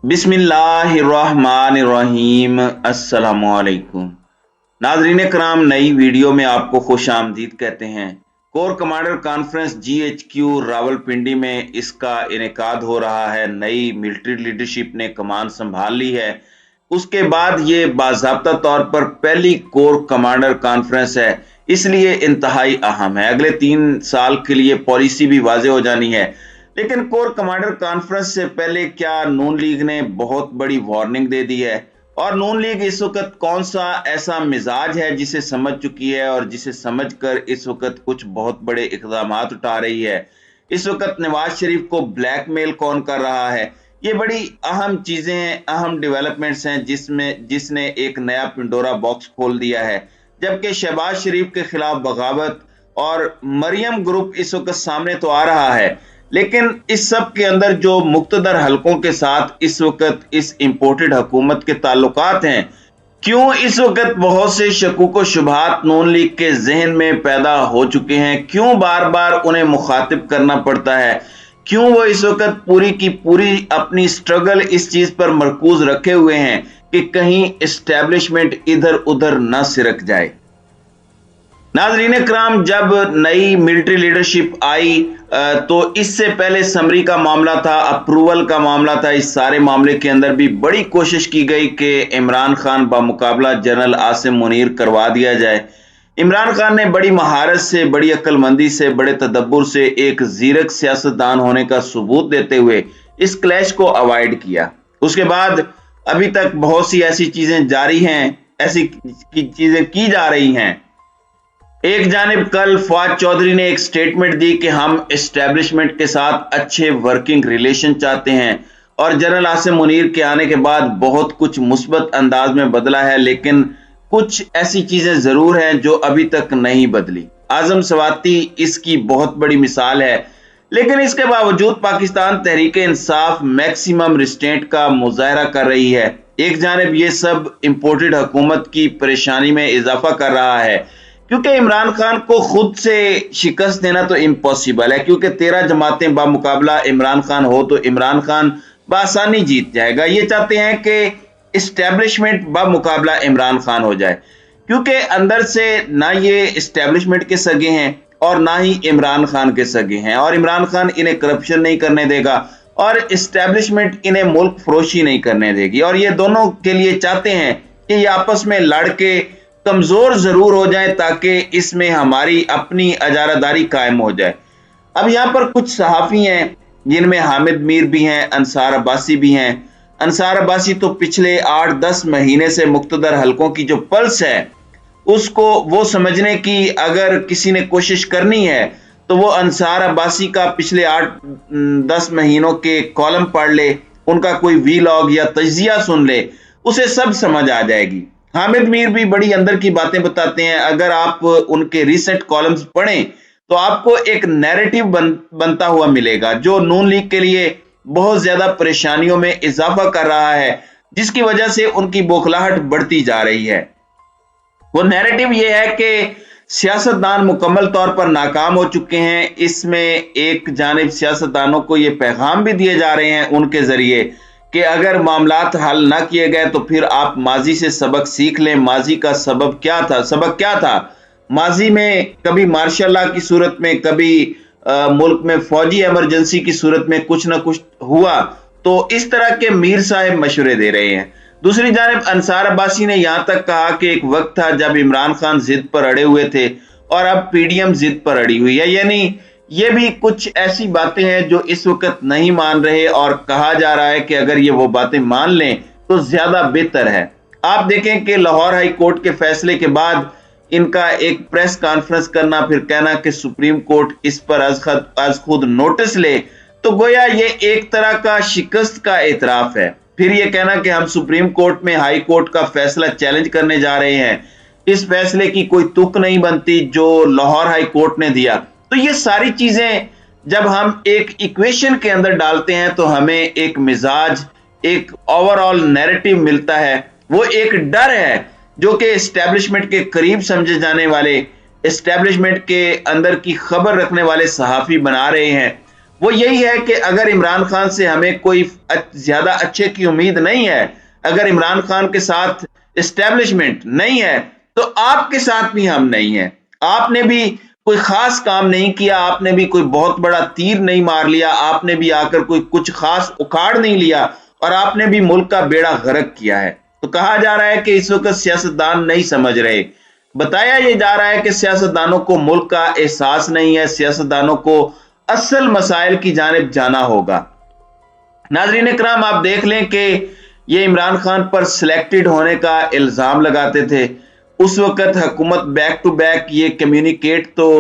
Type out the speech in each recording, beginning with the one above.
बिस्मिल्लाहिर्रहमानिर्रहीम। अस्सलामुअलैकुम नाजरीन कराम, नई वीडियो में आपको खुश आमदीद कहते हैं। Core commander conference GHQ Rawalpindi में इसका इनेकाद हो रहा है। नई मिलिट्री लीडरशिप ने कमान संभाल ली है। उसके बाद ये बाज़ाब्ता तौर पर पहली कोर कमांडर कॉन्फ्रेंस है, इसलिए इंतहाई अहम है। अगले 3 साल के लिए पॉलिसी भी वाजे हो जानी है। लेकिन कोर कमांडर कॉन्फ्रेंस से पहले क्या नून लीग ने बहुत बड़ी वार्निंग दे दी है? और नून लीग इस वक्त कौन सा ऐसा मिजाज है जिसे समझ चुकी है और जिसे समझकर इस वक्त कुछ बहुत बड़े इकदाम उठा रही है? इस वक्त नवाज शरीफ को ब्लैकमेल कौन कर रहा है? ये बड़ी अहम चीजें हैं, अहम डेवलपमेंट्स हैं जिसने एक नया पिंडोरा बॉक्स खोल दिया है। जबकि शहबाज शरीफ के खिलाफ बगावत और मरियम ग्रुप इस वक्त सामने तो आ रहा है, लेकिन इस सब के अंदर जो मुक्तदर हलकों के साथ इस वक्त इस इंपोर्टेड हुकूमत के ताल्लुकात हैं, क्यों इस वक्त बहुत से शकूक व शुबहात नून लीग के जहन में पैदा हो चुके हैं? क्यों बार बार उन्हें मुखातिब करना पड़ता है? क्यों वो इस वक्त पूरी की पूरी अपनी स्ट्रगल इस चीज पर मरकूज रखे हुए हैं कि कहीं एस्टेब्लिशमेंट इधर उधर न सिरक जाए? नाजरीन कराम, जब नई मिलिट्री लीडरशिप आई तो इससे पहले समरी का मामला था, अप्रूवल का मामला था। इस सारे मामले के अंदर भी बड़ी कोशिश की गई कि इमरान खान बामुकाबला जनरल आसिम मुनीर करवा दिया जाए। इमरान खान ने बड़ी महारत से, बड़ी अक्लमंदी से, बड़े तदब्बुर से एक जीरक सियासतदान होने का सबूत देते हुए इस क्लैश को अवॉइड किया। उसके बाद अभी तक बहुत सी ऐसी चीजें जारी हैं, ऐसी चीजें की जा रही हैं। एक जानिब कल फवाद चौधरी ने एक स्टेटमेंट दी कि हम एस्टेब्लिशमेंट के साथ अच्छे वर्किंग रिलेशन चाहते हैं और जनरल आसिम मुनीर के आने के बाद बहुत कुछ मुस्बत अंदाज में बदला है, लेकिन कुछ ऐसी चीजें जरूर हैं जो अभी तक नहीं बदली। आजम सवाती इसकी बहुत बड़ी मिसाल है, लेकिन इसके बावजूद पाकिस्तान तहरीक इंसाफ मैक्सिमम रिस्ट्रेंट का मुजाहरा कर रही है। एक जानिब ये सब इंपोर्टेड हुकूमत की परेशानी में इजाफा कर रहा है, क्योंकि इमरान खान को खुद से शिकस्त देना तो इम्पॉसिबल है, क्योंकि 13 जमातें बामुकाबला इमरान खान हो तो इमरान खान बासानी जीत जाएगा। ये चाहते हैं कि इस्टेब्लिशमेंट बामुकाबला इमरान खान हो जाए, क्योंकि अंदर से ना ये इस्टेब्लिशमेंट के सगे हैं और ना ही इमरान खान के सगे हैं, और इमरान खान इन्हें करप्शन नहीं करने देगा और इस्टेब्लिशमेंट इन्हें मुल्क फरोशी नहीं करने देगी। और ये दोनों के लिए चाहते हैं कि ये आपस में लड़ के कमजोर जरूर हो जाए ताकि इसमें हमारी अपनी अजारादारी कायम हो जाए। अब यहाँ पर कुछ सहाफी हैं जिनमें हामिद मीर भी हैं, अंसार अब्बासी भी हैं। अंसार अब्बासी तो पिछले 8-10 महीने से मुक्तदर हलकों की जो पल्स है उसको वो समझने की अगर किसी ने कोशिश करनी है तो वो अंसार अब्बासी का पिछले 8-10 महीनों के कॉलम पढ़ ले, उनका कोई वीलॉग या तजिया सुन ले, उसे सब समझ आ जाएगी। हामिद मीर भी बड़ी अंदर की बातें बताते हैं। अगर आप उनके रिसेंट कॉलम्स पढ़ें तो आपको एक नैरेटिव बनता हुआ मिलेगा जो नून लीग के लिए बहुत ज्यादा परेशानियों में इजाफा कर रहा है, जिसकी वजह से उनकी बौखलाहट बढ़ती जा रही है। वो नैरेटिव ये है कि सियासतदान मुकम्मल तौर पर नाकाम हो चुके हैं। इसमें एक जानिब सियासतदानों को ये पैगाम भी दिए जा रहे हैं उनके जरिए कि अगर मामलात हल ना किए गए तो फिर आप माजी से सबक सीख लें। माजी का सबक क्या था? माजी में कभी मार्शल लॉ की सूरत में, कभी मुल्क में फौजी इमरजेंसी की सूरत में कुछ ना कुछ हुआ, तो इस तरह के मीर साहब मशवरे दे रहे हैं। दूसरी जानिब अंसार अब्बासी ने यहां तक कहा कि एक वक्त था जब इमरान खान जिद पर अड़े हुए थे और अब PDM जिद पर अड़ी हुई है। यानी ये भी कुछ ऐसी बातें हैं जो इस वक्त नहीं मान रहे और कहा जा रहा है कि अगर ये वो बातें मान लें तो ज्यादा बेहतर है। आप देखें कि लाहौर हाई कोर्ट के फैसले के बाद इनका एक प्रेस कॉन्फ्रेंस करना, फिर कहना कि सुप्रीम कोर्ट इस पर आज खुद नोटिस ले, तो गोया ये एक तरह का शिकस्त का एतराफ है। फिर ये कहना कि हम सुप्रीम कोर्ट में हाई कोर्ट का फैसला चैलेंज करने जा रहे हैं, इस फैसले की कोई तुक नहीं बनती जो लाहौर हाई कोर्ट ने दिया। तो ये सारी चीजें जब हम एक इक्वेशन के अंदर डालते हैं तो हमें एक मिजाज, एक ओवरऑल नैरेटिव मिलता है। वो एक डर है जो कि एस्टेब्लिशमेंट के करीब समझे जाने वाले, एस्टेब्लिशमेंट के अंदर की खबर रखने वाले सहाफी बना रहे हैं। وہ یہی ہے کہ اگر عمران خان سے ہمیں کوئی زیادہ اچھے کی امید نہیں ہے، اگر عمران خان کے ساتھ اسٹیبلشمنٹ نہیں ہے تو آپ کے ساتھ بھی ہم نہیں ہیں۔ آپ نے بھی کوئی خاص کام نہیں کیا، آپ نے بھی کوئی بہت بڑا تیر نہیں مار لیا، آپ نے بھی آ کر کوئی کچھ خاص اکھاڑ نہیں لیا، اور آپ نے بھی ملک کا بیڑا غرق کیا ہے۔ تو کہا جا رہا ہے کہ اس وقت سیاستدان نہیں سمجھ رہے، بتایا یہ جا رہا ہے کہ سیاستدانوں کو ملک کا احساس نہیں ہے، سیاستدانوں کو اصل مسائل کی جانب جانا ہوگا۔ ناظرین اکرام، آپ دیکھ لیں کہ یہ عمران خان پر سلیکٹڈ ہونے کا الزام لگاتے تھے، اس وقت حکومت بیک ٹو بیک یہ کمیونیکیٹ تو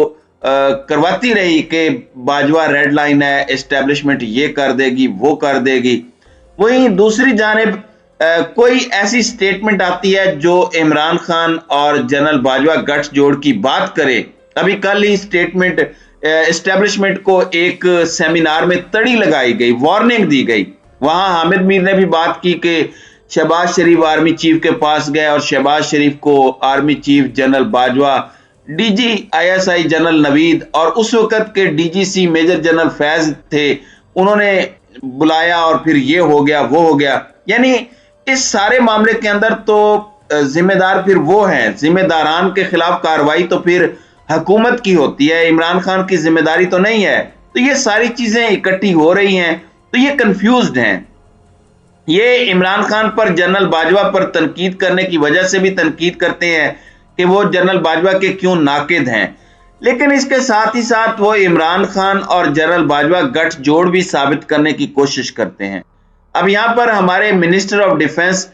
کرواتی رہی کہ باجوہ ریڈ لائن ہے، اسٹیبلشمنٹ یہ کر دے گی وہ کر دے گی، وہیں دوسری جانب کوئی ایسی سٹیٹمنٹ آتی ہے جو عمران خان اور جنرل باجوہ گٹھ جوڑ کی بات کرے۔ ابھی کل ہی سٹیٹمنٹ اسٹیبلشمنٹ کو ایک سیمینار میں تڑی لگائی گئی، وارننگ دی گئی۔ وہاں حامد میر نے بھی بات کی کہ شہباز شریف آرمی چیف کے پاس گئے اور شہباز شریف کو army chief general Bajwa, D G I S I general Naveed اور اس وقت کے D G C major general Faiz تھے، انہوں نے بلایا اور پھر یہ ہو گیا وہ ہو گیا۔ یعنی اس سارے معاملے کے اندر تو ذمہ دار پھر وہ ہیں، ذمہ داران کے خلاف کارروائی تو پھر حکومت کی ہوتی ہے، عمران خان کی ذمہ داری تو نہیں ہے۔ تو یہ ساری چیزیں اکٹھی ہو رہی ہیں تو یہ کنفیوزڈ ہیں۔ یہ عمران خان پر جنرل باجوہ پر تنقید کرنے کی وجہ سے بھی تنقید کرتے ہیں کہ وہ جنرل باجوہ کے کیوں ناقد ہیں، لیکن اس کے ساتھ ہی ساتھ وہ عمران خان اور جنرل باجوہ گٹھ جوڑ بھی ثابت کرنے کی کوشش کرتے ہیں۔ اب یہاں پر ہمارے منسٹر آف ڈیفنس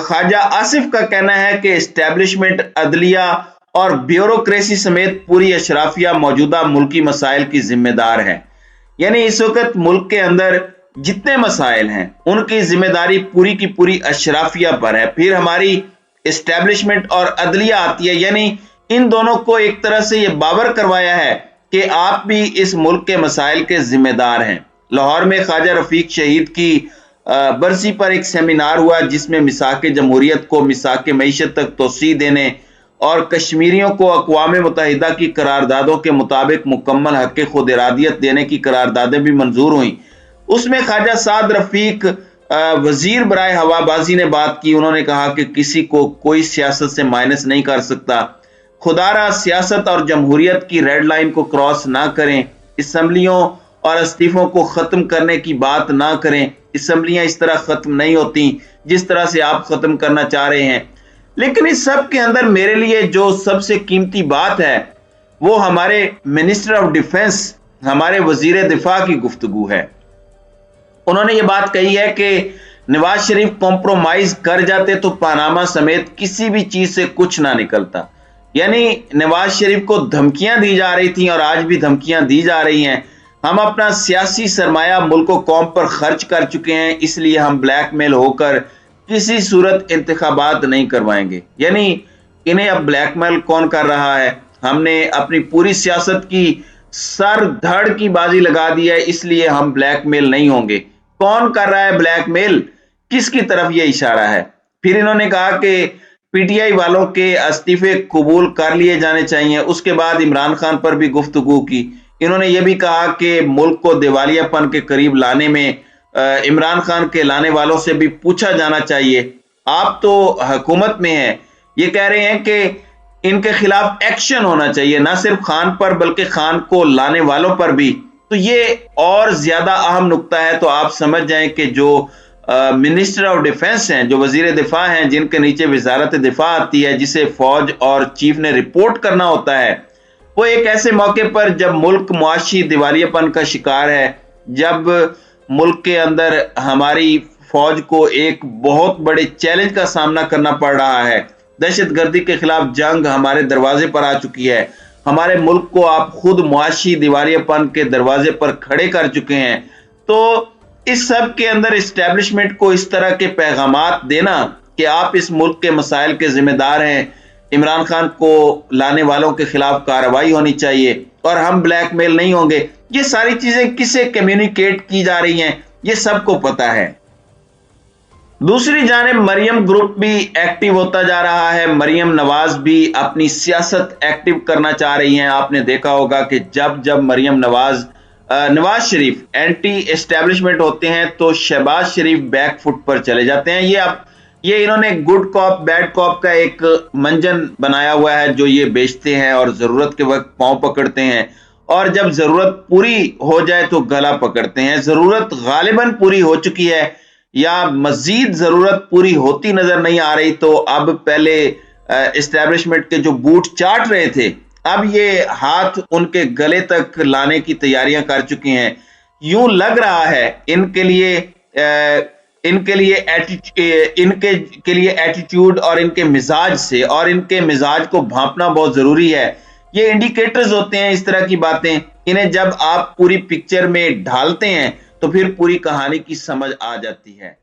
خواجہ آصف کا کہنا ہے کہ اسٹیبلشمنٹ، عدلیہ اور بیوروکریسی سمیت پوری اشرافیہ موجودہ ملکی مسائل کی ذمہ دار ہے۔ یعنی اس وقت ملک کے اندر جتنے مسائل ہیں ان کی ذمہ داری پوری کی پوری اشرافیہ پر ہے، پھر ہماری اسٹیبلشمنٹ اور عدلیہ آتی ہے۔ یعنی ان دونوں کو ایک طرح سے یہ باور کروایا ہے کہ آپ بھی اس ملک کے مسائل کے ذمہ دار ہیں۔ لاہور میں خواجہ رفیق شہید کی برسی پر ایک سیمینار ہوا جس میں میثاق جمہوریت کو میثاق معیشت تک توسیع دینے اور کشمیریوں کو اقوام متحدہ کی قراردادوں کے مطابق مکمل حق خود ارادیت دینے کی قراردادیں بھی منظور ہوئیں۔ اس میں خواجہ سعد رفیق وزیر برائے ہوا بازی نے بات کی، انہوں نے کہا کہ کسی کو کوئی سیاست سے مائنس نہیں کر سکتا، خدا را سیاست اور جمہوریت کی ریڈ لائن کو کراس نہ کریں، اسمبلیوں اور استعفوں کو ختم کرنے کی بات نہ کریں، اسمبلیاں اس طرح ختم نہیں ہوتی جس طرح سے آپ ختم کرنا چاہ رہے ہیں۔ لیکن اس سب کے اندر میرے لیے جو سب سے قیمتی بات ہے وہ ہمارے منسٹر آف ڈیفنس، ہمارے وزیر دفاع کی گفتگو ہے۔ انہوں نے یہ بات کہی ہے کہ نواز شریف کمپرومائز کر جاتے تو پاناما سمیت کسی بھی چیز سے کچھ نہ نکلتا۔ یعنی نواز شریف کو دھمکیاں دی جا رہی تھیں اور آج بھی دھمکیاں دی جا رہی ہیں، ہم اپنا سیاسی سرمایہ ملک و قوم پر خرچ کر چکے ہیں، اس لیے ہم بلیک میل ہو کر کسی صورت انتخابات نہیں کروائیں گے۔ یعنی انہیں اب بلیک میل کون کر رہا ہے؟ ہم نے اپنی پوری سیاست کی سر دھڑ کی بازی لگا دی ہے، اس لیے ہم بلیک میل نہیں ہوں گے۔ کون کر رہا ہے بلیک میل؟ کس کی طرف یہ اشارہ ہے؟ پھر انہوں نے کہا کہ پی ٹی آئی والوں کے استعفے قبول کر لیے جانے چاہیے۔ اس کے بعد عمران خان پر بھی گفتگو کی۔ انہوں نے یہ بھی کہا کہ ملک کو دیوالیہ پن کے قریب لانے میں عمران خان کے لانے والوں سے بھی پوچھا جانا چاہیے۔ آپ تو حکومت میں ہیں، یہ کہہ رہے ہیں کہ ان کے خلاف ایکشن ہونا چاہیے، نہ صرف خان پر بلکہ خان کو لانے والوں پر بھی۔ تو یہ اور زیادہ اہم نقطہ ہے۔ تو آپ سمجھ جائیں کہ جو منسٹر آف ڈیفنس ہیں، جو وزیر دفاع ہیں، جن کے نیچے وزارت دفاع آتی ہے، جسے فوج اور چیف نے رپورٹ کرنا ہوتا ہے، وہ ایک ایسے موقع پر جب ملک معاشی دیوالیہ پن کا شکار ہے، جب ملک کے اندر ہماری فوج کو ایک بہت بڑے چیلنج کا سامنا کرنا پڑ رہا ہے، دہشت گردی کے خلاف جنگ ہمارے دروازے پر آ چکی ہے، ہمارے ملک کو آپ خود معاشی دیوالیہ پن کے دروازے پر کھڑے کر چکے ہیں، تو اس سب کے اندر اسٹیبلشمنٹ کو اس طرح کے پیغامات دینا کہ آپ اس ملک کے مسائل کے ذمہ دار ہیں، عمران خان کو لانے والوں کے خلاف کارروائی ہونی چاہیے اور ہم بلیک میل نہیں ہوں گے، یہ ساری چیزیں کسے کمیونیکیٹ کی جا رہی ہیں یہ سب کو پتا ہے۔ دوسری جانب مریم گروپ بھی ایکٹیو ہوتا جا رہا ہے، مریم نواز بھی اپنی سیاست ایکٹیو کرنا چاہ رہی ہیں۔ آپ نے دیکھا ہوگا کہ جب مریم نواز नवाज शरीफ एंटी एस्टेब्लिशमेंट होते हैं तो शहबाज शरीफ बैक फुट पर चले जाते हैं। ये इन्होंने गुड कॉप बैड कॉप का एक मंजन बनाया हुआ है जो ये बेचते हैं और जरूरत के वक्त पांव पकड़ते हैं और जब जरूरत पूरी हो जाए तो गला पकड़ते हैं। जरूरत गालिबन पूरी हो चुकी है या मजीद जरूरत पूरी होती नजर नहीं आ रही, तो अब पहले एस्टेब्लिशमेंट के जो बूट चाट रहे थे अब ये हाथ उनके गले तक लाने की तैयारियां कर चुके हैं। यूं लग रहा है इनके लिए एटीट्यूड और इनके मिजाज से, और इनके मिजाज को भांपना बहुत जरूरी है। ये इंडिकेटर्स होते हैं इस तरह की बातें, इन्हें जब आप पूरी पिक्चर में ढालते हैं तो फिर पूरी कहानी की समझ आ जाती है।